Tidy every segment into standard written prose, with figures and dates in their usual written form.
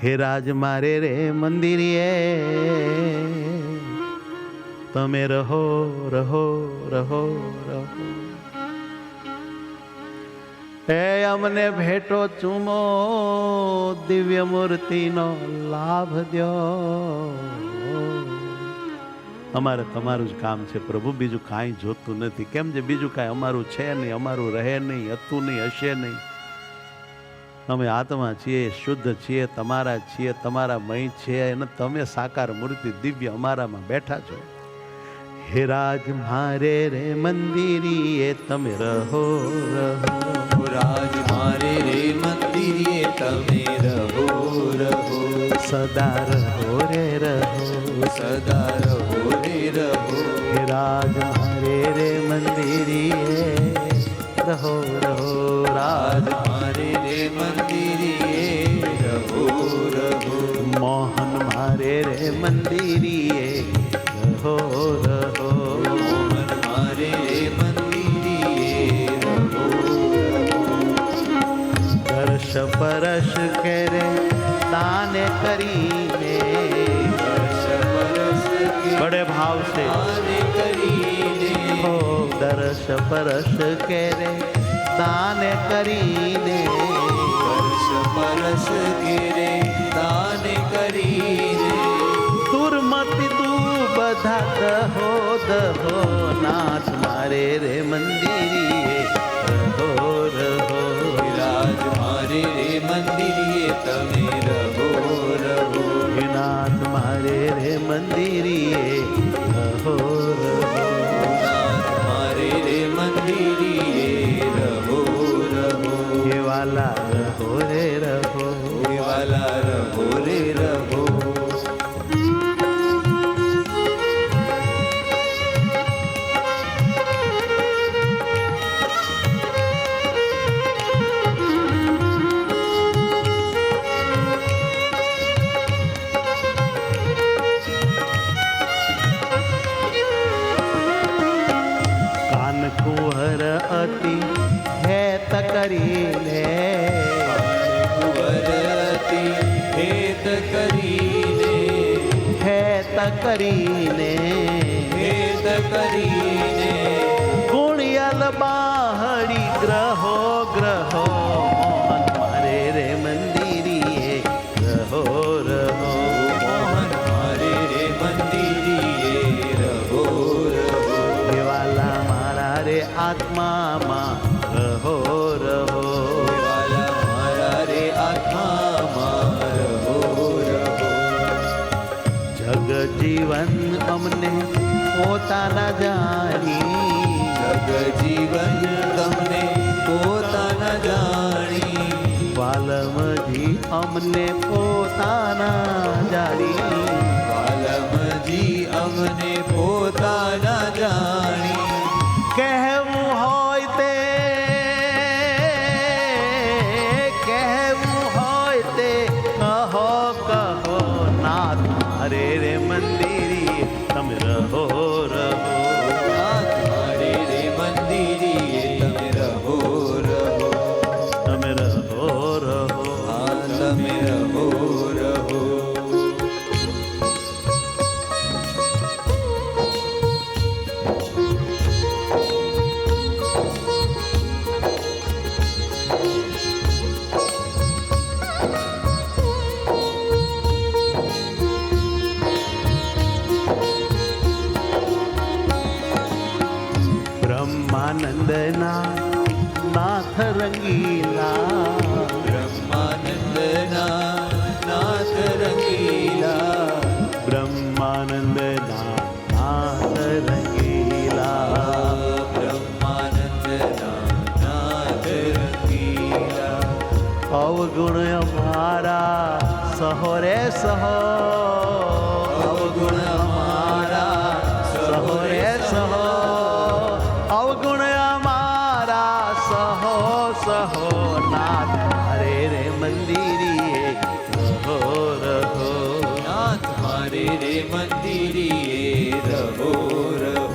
હે રાજ મારે રે મંદિરે તમે રહો રહો રહો રહો. હે અમને ભેટો ચૂમો દિવ્ય મૂર્તિનો લાભ દ્યો. અમારે તમારું જ કામ છે પ્રભુ, બીજું કાંઈ જોતું નથી. કેમ છે? બીજું કાંઈ અમારું છે નહીં, અમારું રહે નહીં, હતું નહીં, હશે નહીં. અમે આત્મા છીએ, શુદ્ધ છીએ, તમારા છીએ, તમારા મય છે, અને તમે સાકાર મૂર્તિ દિવ્ય અમારામાં બેઠા છો. હે રાજ મારે રે મંદિરીએ તમે રહો રહો. રાજ મારે રે મંદિરે તમે રહો રહો. સદા રહો રે રહો, સદા રહો રે રહો. હે રાજ મારે રે મંદિરીએ રહો રહો. રાજ મારે રે મંદિરે રહો રહો. મોહન મારે રે મંદિરીએ રહો રહો. મોહન મારે રે મંદિરે રહો રહો. દર્શ પરશ કરે દાને કરીને, વર્ષ બરસ કે બડે ભાવ से દાને કરીને. हो दर्श परश करे दान કરીને, વર્ષ બરસ કે દાન કરીને. દુર્મતિ તું બધા દહો દહો. નાથ મારે રે મંદિરીએ રહો રહો. રાજ મારે રે મંદિરે તમે રહો રહો. નાથ મારે રે મંદિરીએ રહો રહો. નાથ મારે રે મંદિરે રહો રહો. હે વાલા રહો રે રહો. વાલા રહો રે રહો. કુંવર અતિ હેત કરીને, કુંવરતી હેત કરીને. હેત કરીને હેત કરીને. ગુણિયલ બાહડી ગ્રહો ગ્રહો. મોહન મારે રે મંદિરીએ રહો રહો. મોહન મારે રે મંદિરે રહો રહો. દેવાલા મારા રે આત્મામાં રહો રહો. વાલા મારા રે આત્મામાં રહો રહો. જગ જીવન અમને પોતાના જાણી, જગજીવન તમને પોતાના જાણી. વાલમજી અમને પોતાના જાણી. વાલમજી અમને પોતાના જાણી. કહેવું હોય તે, કહેવું હોય તે કહો કહો. નાથ મારે રે મંદિરી તમે રહો રહો. નાથ મારે રે મંદિરે તમે રહો રહો. તમે રહો રહો. આ તમે રહો રહો. બ્રહ્માનંદના નાથ રંગીલા, બ્રહ્માનંદના નાથ રંગીલા. બ્રહ્માનંદના નાથ રંગીલા. બ્રહ્માનંદના નાથ રંગીલા. અવગુણ અમારા સહો રે સહો. અવગુણ અમારા સહો રે સહો. અવગુણ અમારા સહો સહો. નાથ મારે રે મંદિરીએ રહો રહો. નાથ મારે રે મંદિરે રહો રહો.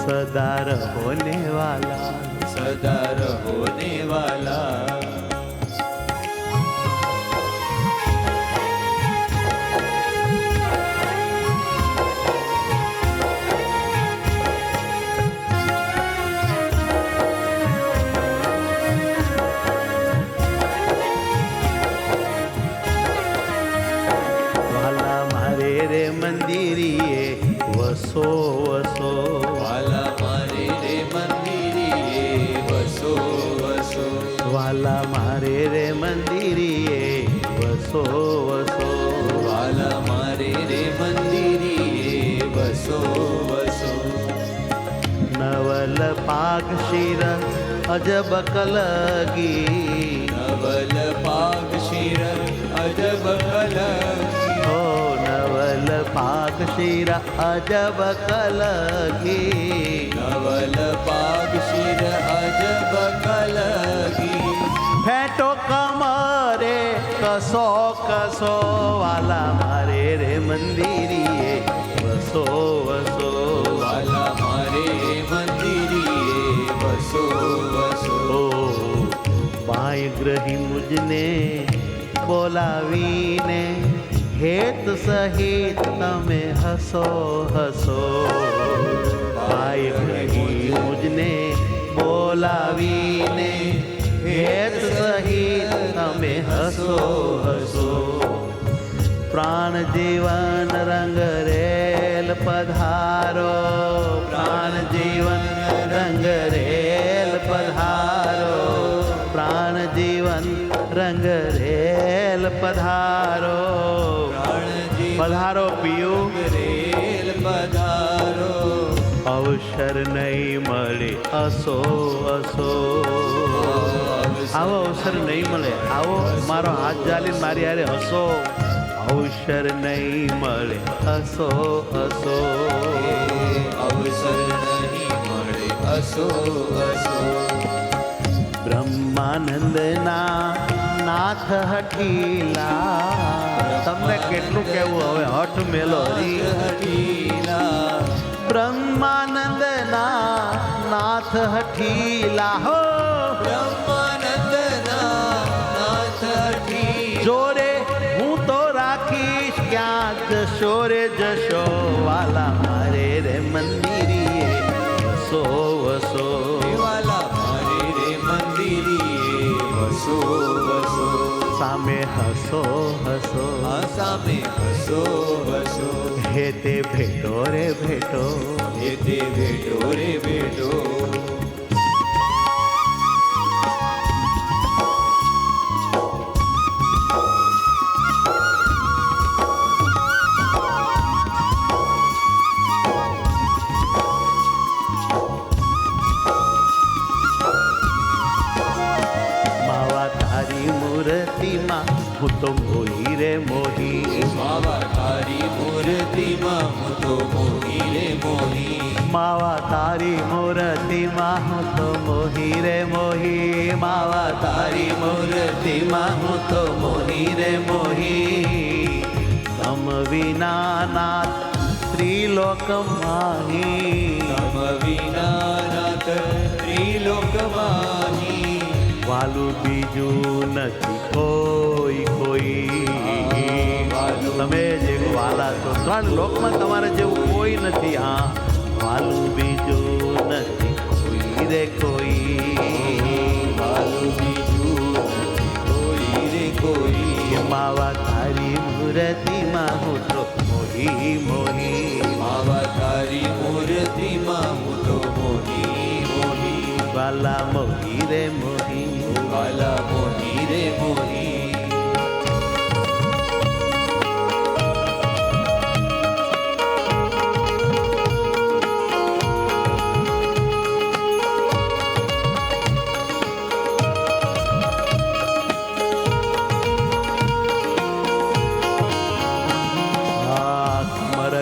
સદા રહો ને વાલા. સદા રહો ને વાલા. પાગ શિર અજબ કલગી નવલ પાગ શિર અજબ કલગી ઓ નવલ પાગ શિર અજબ કલગી નવલ પાગ શિર અજબ કલગી ફેટો કમરે કસો કસો વાલા મારે રે મંદિરીએ વસો વસો વાલા મારે મંદિરીએ વસો વસો ઓ બાય ગ્રહી મુજને બોલાવીને હેત સહિત તમે હસો હસો બાય ગ્રહી મુજને બોલાવીને હેત સહિત તમે હસો હસો પ્રાણ જીવન રંગ રેલ પધારો પ્રાણ જીવન રંગ રેલ પધારો પ્રાણ જીવન રંગ રેલ પધારો પધારો પિયું રેલ પધારો અવસર નહીં મળે અસો અસો આવો અવસર નહીં મળે આવો મારો હાથ જાલીને મારી હારે હસો અવસર નહીં મળે હસો હસો અવસર નહીં મળે હસો હસો બ્રહ્માનંદના નાથ હઠીલા તમને કેટલું કહેવું હવે હઠ મેલો હરી હઠીલા બ્રહ્માનંદના નાથ હઠીલા હો બ્રહ્માનંદના નાથ હઠીલા જોડે હું તો રાખીશ ક્યાં જશો રે જશો વાલા મારે રે મંદિરીએ વસો વસો વાલા મારે રે મંદિરીએ વસો વસો સામે હસો હસો આ સામે વસો વસો હે તે ભેટો રે ભેટો એ તે ભેટો રે ભેટો મૂર્તિમાં હું તો મોહી રે મોહી માવા તારી મૂર્તિમાં હું તો મોહી રે મોહી માવા તારી મૂર્તિમાં હું તો મોહી રે મોહી માવા તારી મૂર્તિમાં હું તો મોહી રે મોહી તમ વિના નાથ ત્રિલોક માહી તમ વિના નાથ ત્રિલોક માહી વાલું બીજું નથી કોઈ કોઈ તમે જે વાલા છો ત્રણ લોકમાં તમારે જેવું કોઈ નથી હા વાલું બીજું નથી કોઈ રે કોઈ વાલું બીજું કોઈ રે કોઈ માવા તારી મૂર્તિમાં હું તો મોહી મોહી માવા તારી મૂર્તિમાં હું તો મોહી મોહી વાલા મોહી રે મોહી વાલા મોહી રે મોહી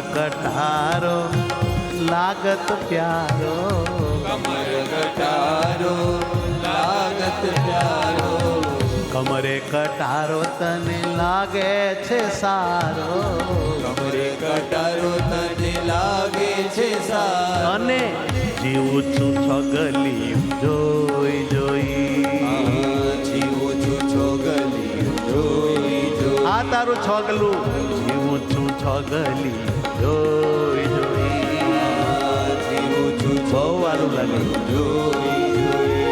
કટારો લાગત પ્યારો કમર કટારો લાગત પ્યારો કમરે કટારો તને લાગે છે સારો કમરે કટારો તને લાગે છે સારો અને જીવું છું છગલી જોઈ જોઈ જીવું છું છોગલી જોઈ જોઈ આ તારું છગલું જીવું છું છગલી જોઈ જોઈ જીવું છું બહુ સારું લાગે જોઈ જોઈ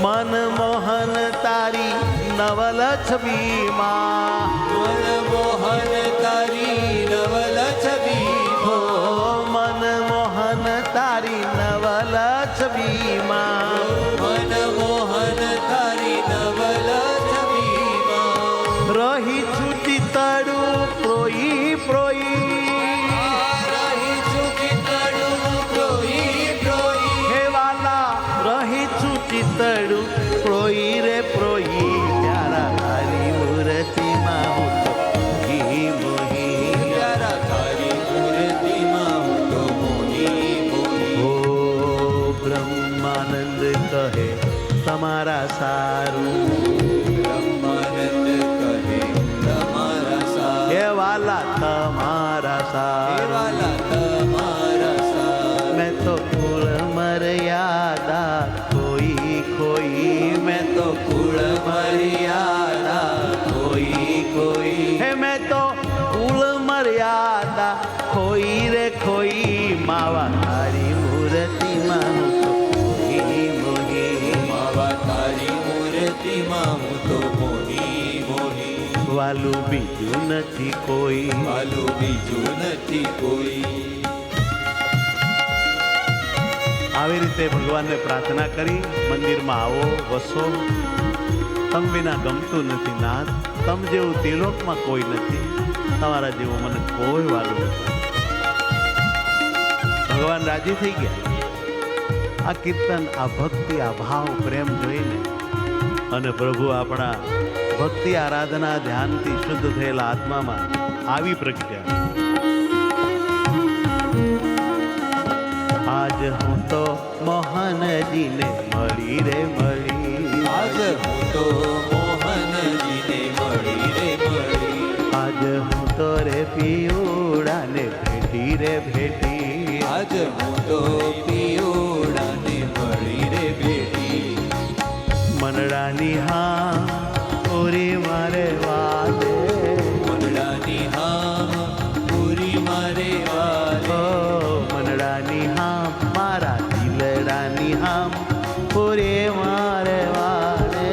મનમોહન તારી નવલ છબીમાં મનમોહન તારી નવલ છબી હો મનમોહન તારી નવલ છબીમાં મનમોહન તારી નવલ છબીમાં રહી છૂટી તડું પ્રોઈ પ્રોઈ રહી ચૂકી તડું પ્રોઈ પ્રોઈ હે તમારા સારું. બ્રહ્માનંદ કહે તમારા સારું. હે વાલા તમારા સારું. વાલા તમારા સારું. મેં તો કુળ મર્યાદા કોઈ ખોઈ. મેં તો કુળ મર્યાદા કોઈ કોઈ. હે મેં તો કુળ મર્યાદા ખોઈ રે ખોઈ. માવા તારી મૂર્તિમાં હું તો મોહી મોહી. માવા તારી મૂર્તિમાં હું તો મોહી મોહી. વાલું બીજું નથી કોઈ. વાલું બીજું નથી કોઈ. આવી રીતે ભગવાનને પ્રાર્થના કરી મંદિરમાં આવો, વસો. તમ વિના ગમતું નથી નાથ. તમ જેવું ત્રિલોકમાં કોઈ નથી. તમારા જેવું મને કોઈ વાલું નથી. ભગવાન રાજી થઈ ગયા. આ કીર્તન, આ ભક્તિ, આ ભાવ, પ્રેમ જોઈને અને પ્રભુ આપણા ભક્તિ, આરાધના, ધ્યાનથી શુદ્ધ થયેલા આત્મામાં આવી પ્રજ્ઞા. આજ હું તો મોહનજીને મળી રે મળી. આજ હું તો મોહનજીને મળી રે મળી. આજ હું તો રે પિયુડાને ભેટી રે ભેટી. આજ હું તો પિયોડાને મળી રે ભેટી. મનડાની હા ઓરી મારે વાલે. મનડાની હા પૂરી મારે વાલે. ઓ મનડાની હા મારા દિલડાની હા ઓરી મારે વાલે.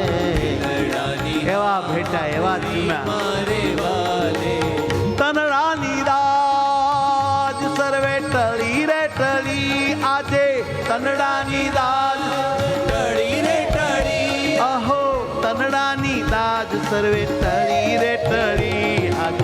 મનડાની એવા ભેટા એવા ચૂમ્યા. મારે વાલે. તનડાની દાજ સર્વે ટળી રે ટળી. આજે તનડાની દાજ ટળી રે ટળી. અહો તનડાની દાજ સર્વે ટળી રે ટળી. આજ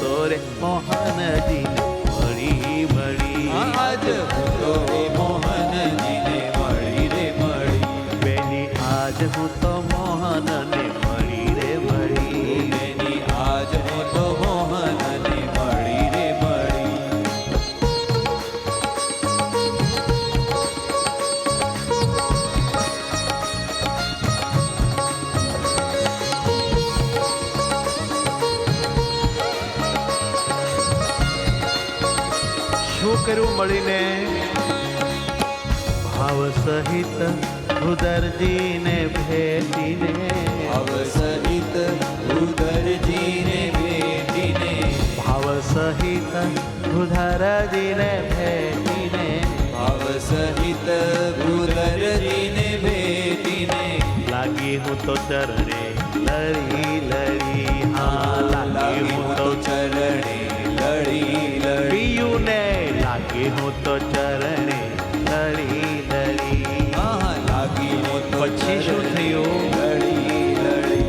તો રે મોહનજીને મળી મળી. આજ હું તો રે મોહનજીને મળી રે મળી. બેની આજ હું તો મોહનને મળી રે મળી. બેની આજ હું તો મોહનને મળી રે મળી. શું કર્યું મળીને? ભાવ સહિત ઉદરજીને ભેટીને. ભાવ સહિત ઉદરજીને ભેટીને. ભાવ સહિત ઉદરજીને ભેટીને. ભાવ સહિત ઉદરજીને ભેટીને. લાગી હું તો ચરણે લડી લડી. હા લાગી હું તો ચરણે લડી લડી. પિયુને લાગી હું તો ચરણે લડી લડી. આહા લાગી હું તો પછી શું થયું? લડી લડી.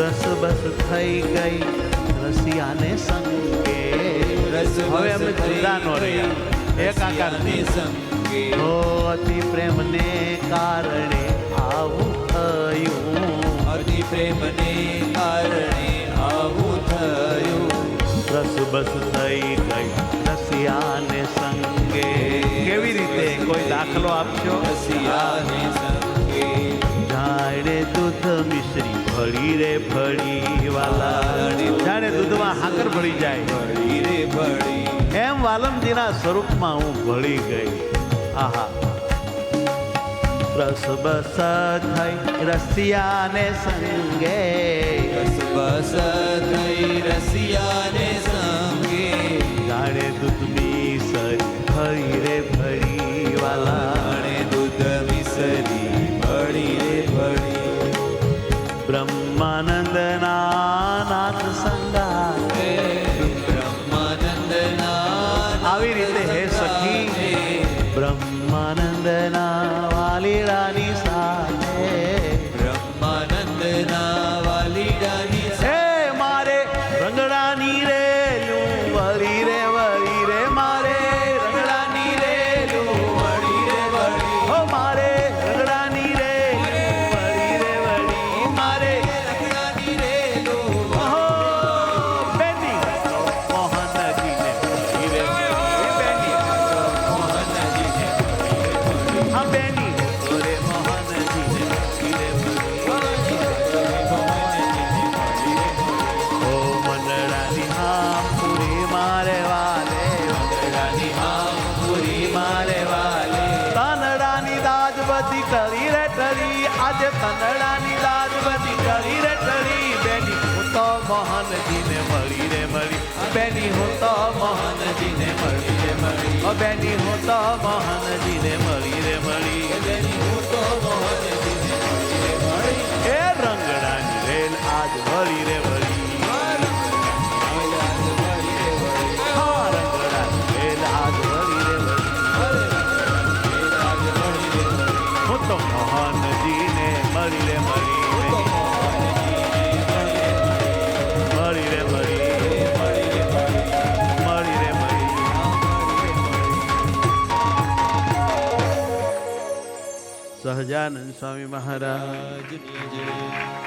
રસ બસ થઈ ગઈ રસિયાને સંગે. રસ હવે અમે જુદા નો રહ્યા. એક આકારની સંગે. હો અતિ પ્રેમને કારણે આવું થયું. અતિ પ્રેમને કારણે આવું થયું. રસ બસ થઈ ગઈ રસિયાને સંગે. કેવી રીતે? કોઈ દાખલો આપશો? રસિયાને સંગે. જાણે દૂધ મિશ્રી ભળી રે ભળી વાલા. જાણે દૂધમાં હાકર ભળી જાય ભળી રે ભળી. એમ વાલમજીના સ્વરૂપમાં હું ભળી ગઈ. આહા રસ બસ થઈ રસિયાને સંગે. રસ બસ થઈ રસિયાને સંગે. જાણે દૂધ મિશ્રી ભળી રે ભળી વાલા. જાણે દૂધ મિસરી ભળી રે ભળી. બ્રહ્માનંદના નાથ સંગાતે. બ્રહ્માનંદના આવી રીતે હે સખી બ્રહ્માનંદના વાલીડાની સાથે. બ્રહ્માનંદના વાલીડાની હે મારે છે તનડાની દાદ બધી ટળી રે ટળી બેની હું તો મોહનજીને મળી રે મળી બેની હું તો મોહનજીને મળી રે મળી બેની હું તો મોહનજીને મળી રે મળી બેની હું તો મોહનજીને મળી રે મળી. એ રંગડાની રેલ આજ વળી રે વળી હા રંગડાની રેલ આજ વળી રે વળી હું તો મોહનજીને મળી રે મળી મળી રે મળી મળી રે મળી સહજાનંદ સ્વામી મહારાજ રાજની જય.